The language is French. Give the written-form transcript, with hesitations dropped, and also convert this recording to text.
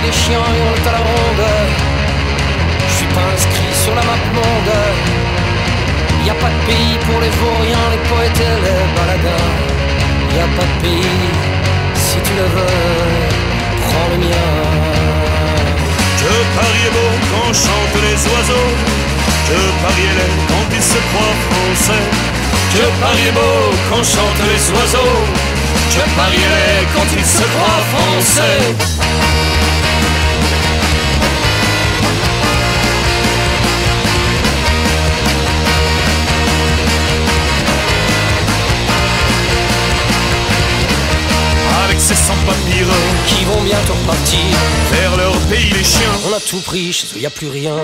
les chiens et on est à la ronde. Je suis pas inscrit sur la map monde. Y a pas de pays pour les vauriens, les poètes et les baladins. Y a pas de pays, si tu le veux, prends le mien. Que Paris est beau quand chantent les oiseaux, que Paris est laid quand il se croit français. Que Paris est beau quand chantent les oiseaux, que Paris est laid quand il se croit français. Avec ces sans-papiers qui vont bientôt repartir vers leur pays les chiens. On a tout pris, chez eux y a plus rien.